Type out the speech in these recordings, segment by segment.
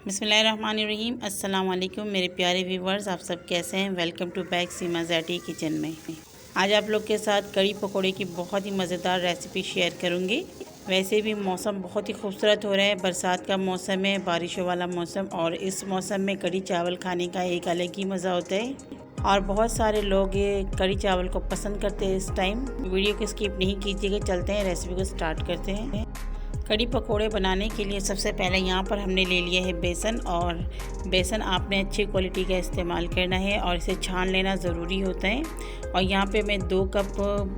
बिस्मिल्लाहिर्रहमानिर्रहीम। अस्सलाम वालेकुम मेरे प्यारे व्यूवर्स, आप सब कैसे हैं। वेलकम टू बैक सीमा ज़ैटी किचन में। आज आप लोग के साथ कड़ी पकोड़े की बहुत ही मज़ेदार रेसिपी शेयर करूंगी। वैसे भी मौसम बहुत ही खूबसूरत हो रहा है, बरसात का मौसम है, बारिशों वाला मौसम, और इस मौसम में कड़ी चावल खाने का एक अलग ही मज़ा होता है और बहुत सारे लोग ये कड़ी चावल को पसंद करते हैं। इस टाइम वीडियो को स्किप नहीं कीजिएगा, चलते हैं रेसिपी को स्टार्ट करते हैं। कड़ी पकोड़े बनाने के लिए सबसे पहले यहाँ पर हमने ले लिया है बेसन, और बेसन आपने अच्छी क्वालिटी का इस्तेमाल करना है और इसे छान लेना ज़रूरी होता है। और यहाँ पे मैं 2 कप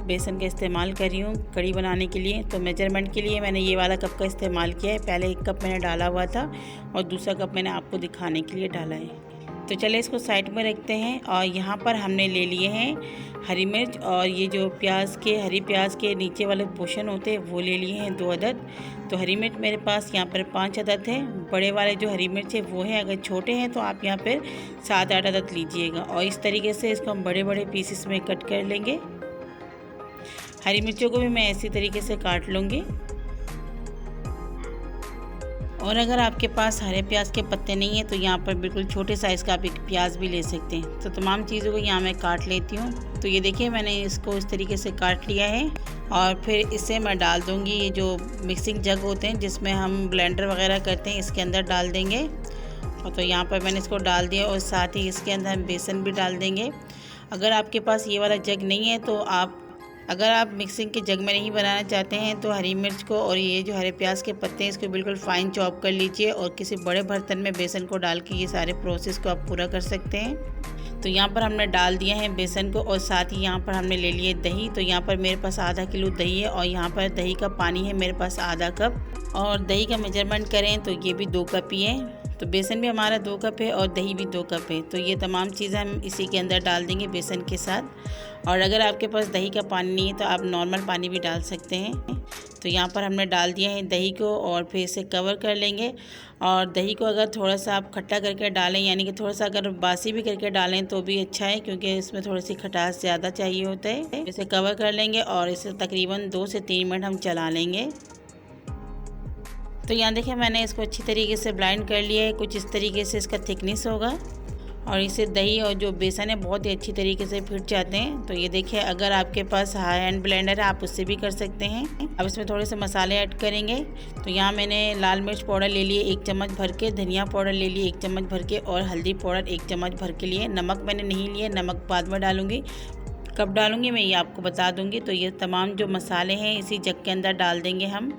बेसन का इस्तेमाल कर रही हूँ कड़ी बनाने के लिए। तो मेजरमेंट के लिए मैंने ये वाला कप का इस्तेमाल किया है। पहले 1 कप मैंने डाला हुआ था और दूसरा कप मैंने आपको दिखाने के लिए डाला है। तो चले इसको साइड में रखते हैं। और यहाँ पर हमने ले लिए हैं हरी मिर्च, और ये जो हरी प्याज के नीचे वाले पोर्शन होते हैं वो ले लिए हैं 2 अदद। तो हरी मिर्च मेरे पास यहाँ पर 5 अदद है। बड़े वाले जो हरी मिर्च है वो है, अगर छोटे हैं तो आप यहाँ पर 7-8 अदद लीजिएगा। और इस तरीके से इसको हम बड़े बड़े पीसेस में कट कर लेंगे। हरी मिर्चों को भी मैं इसी तरीके से काट लूँगी। और अगर आपके पास हरे प्याज के पत्ते नहीं हैं तो यहाँ पर बिल्कुल छोटे साइज़ का आप एक प्याज भी ले सकते हैं। तो तमाम चीज़ों को यहाँ मैं काट लेती हूँ। तो ये देखिए मैंने इसको इस तरीके से काट लिया है। और फिर इसे मैं डाल दूँगी, ये जो मिक्सिंग जग होते हैं जिसमें हम ब्लेंडर वगैरह करते हैं, इसके अंदर डाल देंगे। और तो यहाँ पर मैंने इसको डाल दिया और साथ ही इसके अंदर हम बेसन भी डाल देंगे। अगर आपके पास ये वाला जग नहीं है तो अगर आप मिक्सिंग के जग में नहीं बनाना चाहते हैं तो हरी मिर्च को और ये जो हरे प्याज के पत्ते हैं इसको बिल्कुल फ़ाइन चॉप कर लीजिए और किसी बड़े बर्तन में बेसन को डाल के ये सारे प्रोसेस को आप पूरा कर सकते हैं। तो यहाँ पर हमने डाल दिया है बेसन को, और साथ ही यहाँ पर हमने ले लिए दही। तो यहाँ पर मेरे पास आधा किलो दही है और यहाँ पर दही का पानी है मेरे पास आधा कप। और दही का मेजरमेंट करें तो ये भी 2 कप ही है। तो बेसन भी हमारा 2 कप है और दही भी 2 कप है। तो ये तमाम चीज़ें हम इसी के अंदर डाल देंगे बेसन के साथ। और अगर आपके पास दही का पानी नहीं है तो आप नॉर्मल पानी भी डाल सकते हैं। तो यहाँ पर हमने डाल दिया है दही को और फिर इसे कवर कर लेंगे। और दही को अगर थोड़ा सा आप खट्टा करके डालें, यानी कि थोड़ा सा अगर बासी भी करके डालें तो भी अच्छा है, क्योंकि इसमें थोड़ी सी खटास ज़्यादा चाहिए होता है। इसे कवर कर लेंगे और इसे तकरीबन 2 से 3 मिनट हम चला लेंगे। तो यहाँ देखिए मैंने इसको अच्छी तरीके से ब्लेंड कर लिया है। कुछ इस तरीके से इसका थिकनेस होगा और इसे दही और जो बेसन है बहुत ही अच्छी तरीके से फिट जाते हैं। तो ये देखिए, अगर आपके पास हाई हैंड ब्लेंडर है आप उससे भी कर सकते हैं। अब इसमें थोड़े से मसाले ऐड करेंगे। तो यहाँ मैंने लाल मिर्च पाउडर ले लिए 1 चम्मच भर के, धनिया पाउडर ले लिए 1 चम्मच भर के, और हल्दी पाउडर 1 चम्मच भर के लिए। नमक मैंने नहीं लिया, नमक बाद में डालूँगी। कब डालूँगी मैं ये आपको बता दूँगी। तो ये तमाम जो मसाले हैं इसी जग के अंदर डाल देंगे हम।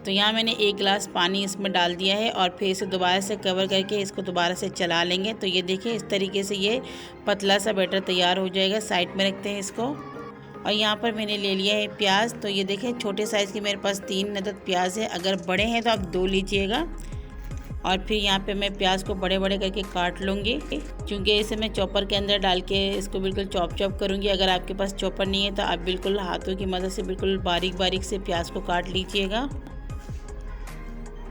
तो यहाँ मैंने 1 गिलास पानी इसमें डाल दिया है और फिर इसे दोबारा से कवर करके इसको दोबारा से चला लेंगे। तो ये देखिए इस तरीके से ये पतला सा बैटर तैयार हो जाएगा। साइड में रखते हैं इसको। और यहाँ पर मैंने ले लिया है प्याज। तो ये देखिए छोटे साइज़ की मेरे पास 3 अदद प्याज है, अगर बड़े हैं तो आप 2 लीजिएगा। और फिर यहाँ पे मैं प्याज को बड़े बड़े करके काट लूँगी, क्योंकि इसे मैं चॉपर के अंदर डाल के इसको बिल्कुल चॉप करूँगी। अगर आपके पास चॉपर नहीं है तो आप बिल्कुल हाथों की मदद से बिल्कुल बारीक बारीक से प्याज को काट लीजिएगा।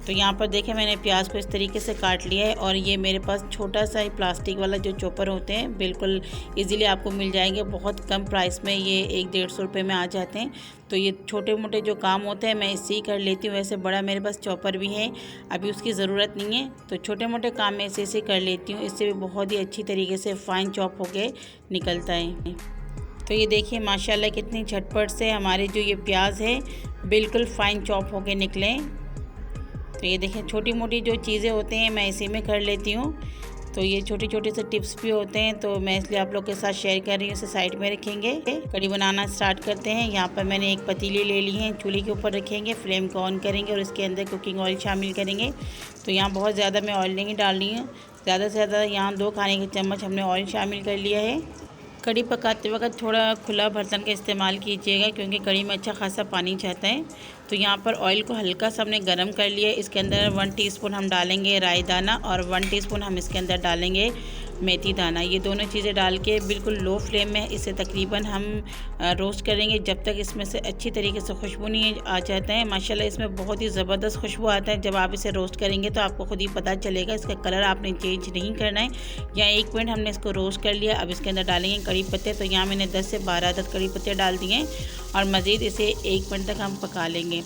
तो यहाँ पर देखें मैंने प्याज को इस तरीके से काट लिया है। और ये मेरे पास छोटा सा ही प्लास्टिक वाला जो चॉपर होते हैं बिल्कुल इजीली आपको मिल जाएंगे, बहुत कम प्राइस में ये 100-150 रुपये में आ जाते हैं। तो ये छोटे मोटे जो काम होते हैं मैं इससे ही कर लेती हूँ। वैसे बड़ा मेरे पास चॉपर भी है, अभी उसकी ज़रूरत नहीं है। तो छोटे मोटे काम मैं इसे कर लेती हूँ, इससे भी बहुत ही अच्छी तरीके से फ़ाइन चॉप होके निकलता है। तो ये देखिए माशाल्लाह कितनी झटपट से हमारे जो ये प्याज है बिल्कुल फ़ाइन चॉप होके निकले। तो ये देखें छोटी मोटी जो चीज़ें होते हैं मैं इसी में कर लेती हूँ। तो ये छोटे छोटे से टिप्स भी होते हैं, तो मैं इसलिए आप लोग के साथ शेयर कर रही हूँ। इसे साइड में रखेंगे, कड़ी बनाना स्टार्ट करते हैं। यहाँ पर मैंने एक पतीली ले ली है, चूल्हे के ऊपर रखेंगे, फ्लेम को ऑन करेंगे और इसके अंदर कुकिंग ऑयल शामिल करेंगे। तो यहाँ बहुत ज़्यादा मैं ऑयल नहीं डाल रही हूँ, ज़्यादा से ज़्यादा यहाँ 2 खाने के चम्मच हमने ऑयल शामिल कर लिया है। कड़ी पकाते वक्त थोड़ा खुला बर्तन का इस्तेमाल कीजिएगा, क्योंकि कड़ी में अच्छा खासा पानी जाता है। तो यहाँ पर ऑयल को हल्का सा हमने गरम कर लिया। इसके अंदर 1 टीस्पून हम डालेंगे राई दाना और 1 टीस्पून हम इसके अंदर डालेंगे मेथी दाना। ये दोनों चीज़ें डाल के बिल्कुल लो फ्लेम में इसे तकरीबन हम रोस्ट करेंगे जब तक इसमें से अच्छी तरीके से खुशबू नहीं आ जाता है। माशाल्लाह इसमें बहुत ही ज़बरदस्त खुशबू आता है। जब आप इसे रोस्ट करेंगे तो आपको खुद ही पता चलेगा। इसका कलर आपने चेंज नहीं करना है। यहाँ 1 मिनट हमने इसको रोस्ट कर लिया। अब इसके अंदर डालेंगे कड़ी पत्ते। तो यहाँ मैंने 10 से 12 अदद कड़ी पत्ते डाल दिए और मज़ीद इसे 1 मिनट तक हम पका लेंगे।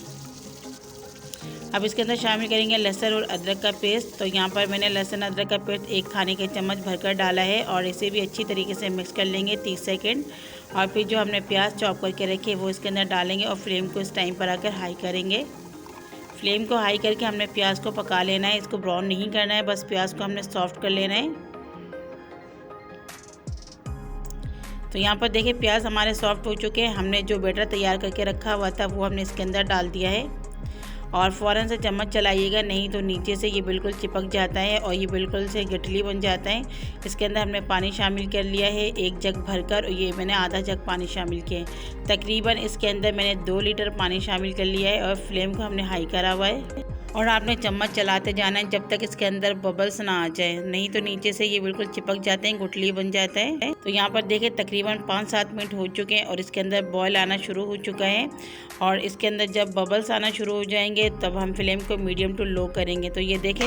अब इसके अंदर शामिल करेंगे लहसुन और अदरक का पेस्ट। तो यहाँ पर मैंने लहसुन अदरक का पेस्ट 1 खाने का चम्मच भरकर डाला है और इसे भी अच्छी तरीके से मिक्स कर लेंगे 30 सेकेंड। और फिर जो हमने प्याज चॉप करके रखे वो इसके अंदर डालेंगे और फ्लेम को इस टाइम पर आकर हाई करेंगे। फ्लेम को हाई करके हमने प्याज को पका लेना है, इसको ब्राउन नहीं करना है, बस प्याज को हमने सॉफ्ट कर लेना है। तो यहाँ पर देखिए प्याज हमारे सॉफ्ट हो चुके हैं। हमने जो बैटर तैयार करके रखा हुआ था वो हमने इसके अंदर डाल दिया है और फ़ौरन से चम्मच चलाइएगा, नहीं तो नीचे से ये बिल्कुल चिपक जाता है और ये बिल्कुल से गठली बन जाता है। इसके अंदर हमने पानी शामिल कर लिया है 1 जग भरकर, और ये मैंने आधा जग पानी शामिल किया है। तकरीबन इसके अंदर मैंने 2 लीटर पानी शामिल कर लिया है और फ्लेम को हमने हाई करा हुआ है। और आपने चम्मच चलाते जाना है जब तक इसके अंदर बबल्स ना आ जाए, नहीं तो नीचे से ये बिल्कुल चिपक जाते हैं, गुठली बन जाता है। तो यहाँ पर देखिए तकरीबन 5-7 मिनट हो चुके हैं और इसके अंदर बॉयल आना शुरू हो चुका है। और इसके अंदर जब बबल्स आना शुरू हो जाएंगे तब हम फ्लेम को मीडियम टू लो करेंगे। तो ये देखें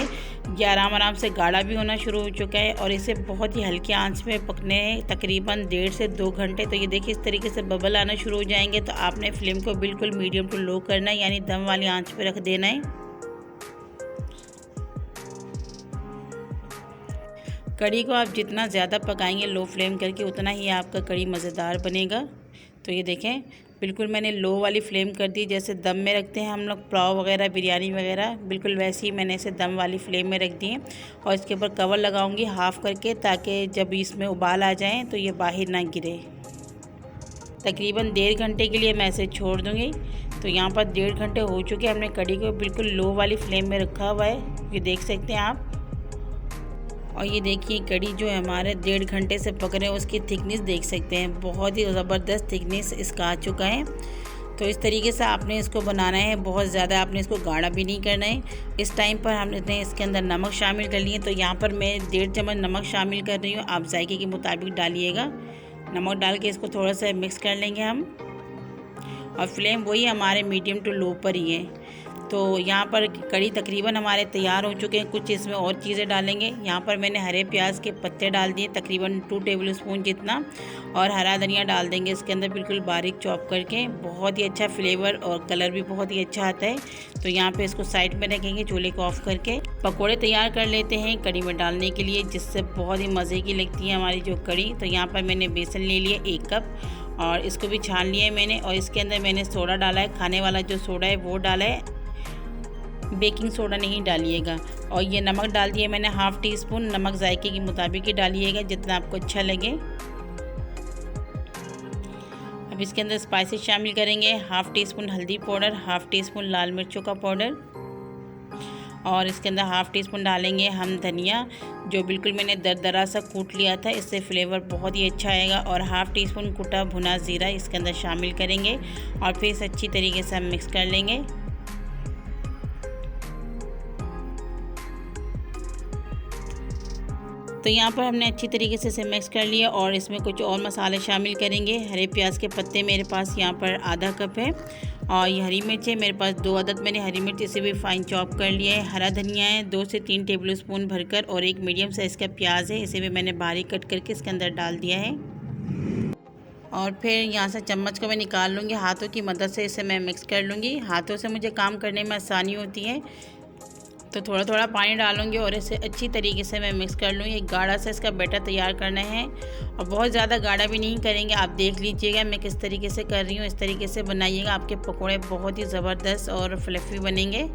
ये आराम से गाढ़ा भी होना शुरू हो चुका है और इसे बहुत ही हल्की आंच में पकने हैं तकरीबन 1.5 से 2 घंटे। तो ये देखिए इस तरीके से बबल आना शुरू हो जाएंगे तो आपने फ्लेम को बिल्कुल मीडियम टू लो करना है, यानी दम वाली आंच पे रख देना है। कड़ी को आप जितना ज़्यादा पकाएंगे लो फ्लेम करके उतना ही आपका कड़ी मज़ेदार बनेगा। तो ये देखें बिल्कुल मैंने लो वाली फ्लेम कर दी, जैसे दम में रखते हैं हम लोग पुलाव वगैरह बिरयानी वगैरह, बिल्कुल वैसे ही मैंने इसे दम वाली फ्लेम में रख दी है। और इसके ऊपर कवर लगाऊंगी हाफ़ करके ताकि जब इसमें उबाल आ जाए तो ये बाहर ना गिरे। तकरीबन 1.5 घंटे के लिए मैं इसे छोड़ दूँगी। तो यहाँ पर 1.5 घंटे हो चुके हैं, हमने कड़ी को बिल्कुल लो वाली फ्लेम में रखा हुआ है, ये देख सकते हैं आप। और ये देखिए कड़ी जो है हमारे 1.5 घंटे से पक रहे हैं उसकी थिकनेस देख सकते हैं, बहुत ही ज़बरदस्त थिकनेस इसका आ चुका है। तो इस तरीके से आपने इसको बनाना है, बहुत ज़्यादा आपने इसको गाढ़ा भी नहीं करना है। इस टाइम पर हमने इसके अंदर नमक शामिल कर लिए, तो यहाँ पर मैं 1.5 चम्मच नमक शामिल कर रही हूँ, आप जायके के मुताबिक डालिएगा। नमक डाल के इसको थोड़ा सा मिक्स कर लेंगे हम और फ्लेम वही हमारे मीडियम टू लो पर ही है। तो यहाँ पर कड़ी तकरीबन हमारे तैयार हो चुके हैं, कुछ इसमें और चीज़ें डालेंगे। यहाँ पर मैंने हरे प्याज के पत्ते डाल दिए तकरीबन 2 टेबल स्पून जितना, और हरा धनिया डाल देंगे इसके अंदर बिल्कुल बारीक चॉप करके, बहुत ही अच्छा फ्लेवर और कलर भी बहुत ही अच्छा आता है। तो यहाँ पे इसको साइड में रखेंगे, चूल्हे को ऑफ करके पकोड़े तैयार कर लेते हैं कड़ी में डालने के लिए, जिससे बहुत ही मज़े की लगती है हमारी जो कड़ी। तो यहाँ पर मैंने बेसन ले लिया 1 कप और इसको भी छान लिया है मैंने, और इसके अंदर मैंने सोडा डाला है, खाने वाला जो सोडा है वो डाला है, बेकिंग सोडा नहीं डालिएगा। और ये नमक डाल दिया मैंने 1/2 टीस्पून, नमक जायके के मुताबिक ही डालिएगा जितना आपको अच्छा लगे। अब इसके अंदर स्पाइसेस शामिल करेंगे, 1/2 टीस्पून हल्दी पाउडर, 1/2 टीस्पून लाल मिर्चों का पाउडर, और इसके अंदर 1/2 टीस्पून डालेंगे हम धनिया, जो बिल्कुल मैंने दरदरा सा कूट लिया था, इससे फ्लेवर बहुत ही अच्छा आएगा। और 1/2 टीस्पून कुटा भुना ज़ीरा इसके अंदर शामिल करेंगे और फिर इसे अच्छी तरीके से हम मिक्स कर लेंगे। तो यहाँ पर हमने अच्छी तरीके से इसे मिक्स कर लिया और इसमें कुछ और मसाले शामिल करेंगे। हरे प्याज के पत्ते मेरे पास यहाँ पर आधा कप है, और ये हरी मिर्च है मेरे पास 2 अदद, मैंने हरी मिर्च इसे भी फाइन चॉप कर लिया है। हरा धनिया है 2 से 3 टेबल स्पून भरकर, और एक मीडियम साइज़ का प्याज है, इसे भी मैंने बारीक कट करके इसके अंदर डाल दिया है। और फिर यहाँ से चम्मच को मैं निकाल लूँगी, हाथों की मदद से इसे मैं मिक्स कर लूँगी। हाथों से मुझे काम करने में आसानी होती है, तो थोड़ा थोड़ा पानी डालूंगी और इसे अच्छी तरीके से मैं मिक्स कर लूँगी। गाढ़ा सा इसका बैटर तैयार करना है और बहुत ज़्यादा गाढ़ा भी नहीं करेंगे। आप देख लीजिएगा मैं किस तरीके से कर रही हूँ, इस तरीके से बनाइएगा, आपके पकोड़े बहुत ही ज़बरदस्त और फ्लफ़ी बनेंगे।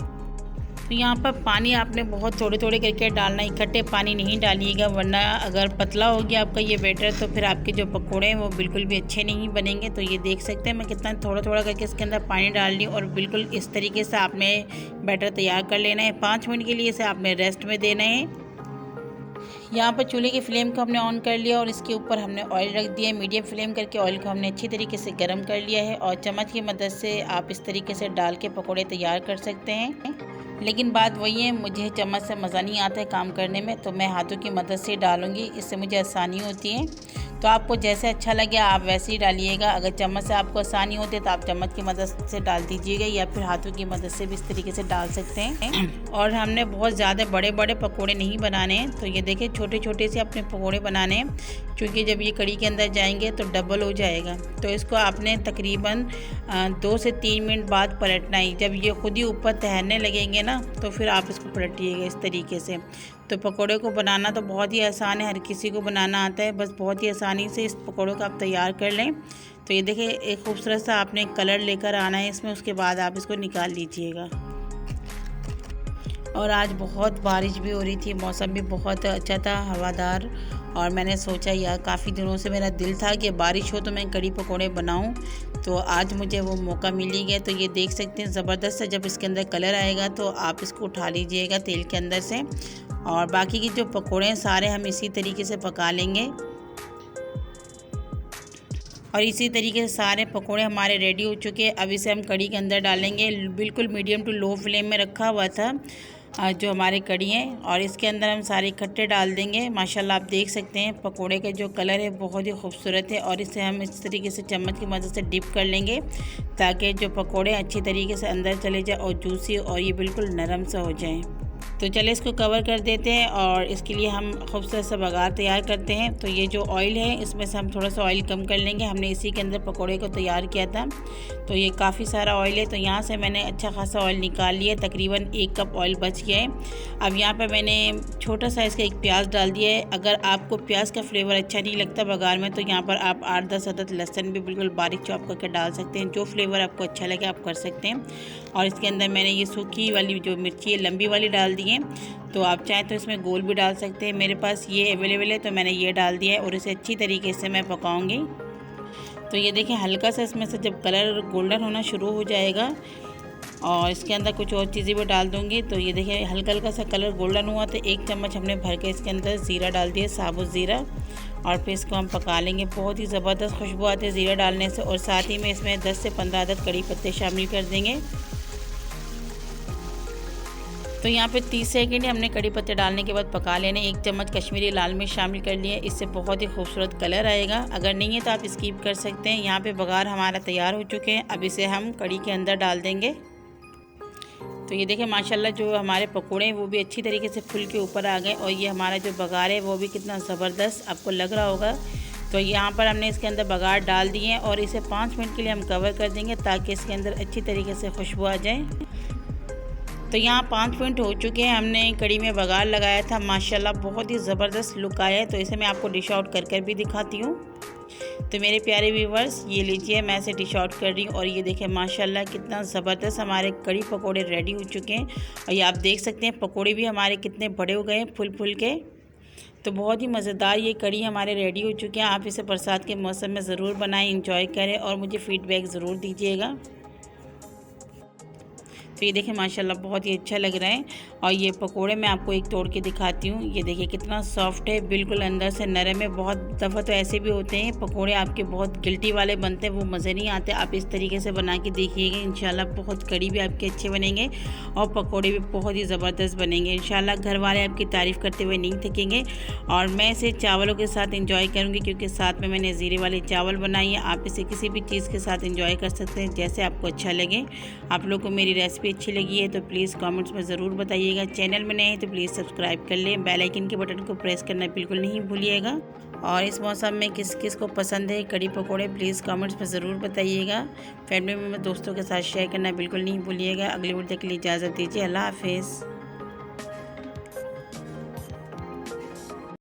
तो यहाँ पर पानी आपने बहुत थोड़े थोड़े करके डालना, इकट्ठे पानी नहीं डालिएगा, वरना अगर पतला हो गया आपका ये बैटर तो फिर आपके जो पकोड़े हैं वो बिल्कुल भी अच्छे नहीं बनेंगे। तो ये देख सकते हैं मैं कितना थोड़ा थोड़ा करके इसके अंदर पानी डाल रही हूँ, और बिल्कुल इस तरीके से आपने बैटर तैयार कर लेना है। 5 मिनट के लिए इसे आपने रेस्ट में देना है। यहाँ पर चूल्हे की फ्लेम को हमने ऑन कर लिया और इसके ऊपर हमने ऑयल रख दिया, मीडियम फ्लेम करके ऑयल को हमने अच्छी तरीके से गर्म कर लिया है, और चम्मच की मदद से आप इस तरीके से डाल के पकोड़े तैयार कर सकते हैं। लेकिन बात वही है, मुझे चम्मच से मज़ा नहीं आता है काम करने में, तो मैं हाथों की मदद से डालूंगी, इससे मुझे आसानी होती है। तो आपको जैसे अच्छा लगे आप वैसे ही डालिएगा। अगर चम्मच से आपको आसानी होती है तो आप चम्मच की मदद से डाल दीजिएगा, या फिर हाथों की मदद से भी इस तरीके से डाल सकते हैं। और हमने बहुत ज़्यादा बड़े बड़े पकोड़े नहीं बनाने हैं, तो ये देखिए छोटे छोटे से अपने पकोड़े बनाने हैं। क्योंकि जब ये कढ़ी के अंदर जाएंगे तो डबल हो जाएगा। तो इसको आपने तकरीबन 2 से 3 मिनट बाद पलटना ही। जब ये खुद ही ऊपर तैरने लगेंगे ना तो फिर आप इसको पलटिएगा इस तरीके से। तो पकोड़े को बनाना तो बहुत ही आसान है, हर किसी को बनाना आता है, बस बहुत ही आसानी से इस पकोड़े को आप तैयार कर लें। तो ये देखिए एक खूबसूरत सा आपने कलर लेकर आना है इसमें, उसके बाद आप इसको निकाल लीजिएगा। और आज बहुत बारिश भी हो रही थी, मौसम भी बहुत अच्छा था, हवादार। और मैंने सोचा यार काफ़ी दिनों से मेरा दिल था कि बारिश हो तो मैं कढ़ी पकोड़े बनाऊं, तो आज मुझे वो मौका मिल ही गया। तो ये देख सकते हैं ज़बरदस्त है, जब इसके अंदर कलर आएगा तो आप इसको उठा लीजिएगा तेल के अंदर से। और बाकी की जो पकोड़े हैं सारे हम इसी तरीके से पका लेंगे। और इसी तरीके से सारे पकोड़े हमारे रेडी हो चुके हैं। अब इसे हम कढ़ी के अंदर डालेंगे। बिल्कुल मीडियम टू लो फ्लेम में रखा हुआ था जो हमारे कढ़ी है, और इसके अंदर हम सारे इकट्ठे डाल देंगे। माशाल्लाह आप देख सकते हैं पकोड़े का जो कलर है बहुत ही खूबसूरत है। और इसे हम इस तरीके से चम्मच की मदद से डिप कर लेंगे ताकि जो पकोड़े अच्छी तरीके से अंदर चले जाए और जूसी और ये बिल्कुल नरम सा हो जाए। तो चलिए इसको कवर कर देते हैं और इसके लिए हम खूबसूरत सा बघार तैयार करते हैं। तो ये जो ऑयल है इसमें से हम थोड़ा सा ऑयल कम कर लेंगे, हमने इसी के अंदर पकोड़े को तैयार किया था। तो ये काफ़ी सारा ऑयल है, तो यहाँ से मैंने अच्छा खासा ऑयल निकाल लिया, तकरीबन 1 कप ऑयल बच गया है। अब यहाँ पर मैंने छोटा साइज़ का एक प्याज डाल दिया है। अगर आपको प्याज का फ्लेवर अच्छा नहीं लगता बघार में तो यहाँ पर आप 8-10 अदद लहसुन भी बिल्कुल बारीक चॉप करके डाल सकते हैं, जो फ्लेवर आपको अच्छा लगे आप कर सकते हैं। और इसके अंदर मैंने ये सूखी वाली जो मिर्ची है लंबी वाली डाल दी है, तो आप चाहें तो इसमें गोल भी डाल सकते हैं। मेरे पास ये अवेलेबल है तो मैंने ये डाल दिया है और इसे अच्छी तरीके से मैं पकाऊंगी। तो ये देखें हल्का सा इसमें से जब कलर गोल्डन होना शुरू हो जाएगा और इसके अंदर कुछ और चीज़ें भी डाल दूँगी। तो ये देखिए हल्का हल्का सा कलर गोल्डन हुआ तो 1 चम्मच हमने भर के इसके अंदर ज़ीरा डाल दिया, साबुत ज़ीरा। और फिर इसको हम पका लेंगे। बहुत ही ज़बरदस्त खुशबू आती है ज़ीरा डालने से। और साथ ही में इसमें 10 से 15 अदद कड़ी पत्ते शामिल कर देंगे। तो यहाँ पे 30 सेकंड हमने कड़ी पत्ते डालने के बाद पका लेने। 1 चम्मच कश्मीरी लाल मिर्च शामिल कर लिए, इससे बहुत ही खूबसूरत कलर आएगा। अगर नहीं है तो आप स्किप कर सकते हैं। यहाँ पे बघार हमारा तैयार हो चुके हैं, अब इसे हम कड़ी के अंदर डाल देंगे। तो ये देखें माशाल्लाह जो हमारे पकोड़े हैं वो भी अच्छी तरीके से फुल के ऊपर आ गए और ये हमारा जो बघार है वो भी कितना ज़बरदस्त आपको लग रहा होगा। तो यहाँ पर हमने इसके अंदर बघार डाल दिए हैं और इसे 5 मिनट के लिए हम कवर कर देंगे ताकि इसके अंदर अच्छी तरीके से खुशबू आ जाए। तो यहाँ 5 मिनट हो चुके हैं, हमने कड़ी में बघार लगाया था, माशाल्लाह बहुत ही ज़बरदस्त लुक आया है। तो इसे मैं आपको डिश आउट कर भी दिखाती हूँ। तो मेरे प्यारे व्यूवर्स ये लीजिए मैं इसे डिश आउट कर रही हूँ और ये देखें माशाल्लाह कितना ज़बरदस्त हमारे कड़ी पकोड़े रेडी हो चुके हैं। और ये आप देख सकते हैं पकोड़े भी हमारे कितने बड़े हो गए हैं फुल फुल के। तो बहुत ही मज़ेदार ये कड़ी हमारे रेडी हो चुके हैं। आप इसे बरसात के मौसम में ज़रूर बनाएं, इंजॉय करें और मुझे फ़ीडबैक ज़रूर दीजिएगा। तो ये देखें माशाल्लाह बहुत ही अच्छा लग रहा है। और ये पकोड़े मैं आपको एक तोड़ के दिखाती हूँ। ये देखिए कितना सॉफ्ट है, बिल्कुल अंदर से नरम है। बहुत दफ़ा तो ऐसे भी होते हैं पकोड़े आपके बहुत गिल्टी वाले बनते हैं, वो मज़े नहीं आते। आप इस तरीके से बना के देखिएगा, इंशाल्लाह बहुत कड़ी भी आपके अच्छे बनेंगे और पकोड़े भी बहुत ही ज़बरदस्त बनेंगे। इंशाल्लाह घर वाले आपकी तारीफ़ करते हुए नहीं थकेंगे। और मैं इसे चावलों के साथ इंजॉय करूँगी क्योंकि साथ में मैंने ज़ीरे वाले चावल बनाए हैं। आप इसे किसी भी चीज़ के साथ इंजॉय कर सकते हैं जैसे आपको अच्छा लगे। आप लोग को मेरी रेसिपी अच्छी लगी है तो प्लीज़ कमेंट्स में ज़रूर बताइएगा। चैनल में नए हैं तो प्लीज़ सब्सक्राइब कर लें, बेल आइकन के बटन को प्रेस करना बिल्कुल नहीं भूलिएगा। और इस मौसम में किस किस को पसंद है कड़ी पकोड़े प्लीज़ कमेंट्स में ज़रूर बताइएगा। फैमिली में दोस्तों के साथ शेयर करना बिल्कुल नहीं भूलिएगा। अगली वीडियो के लिए इजाज़त दीजिए। अल्लाह हाफिज़।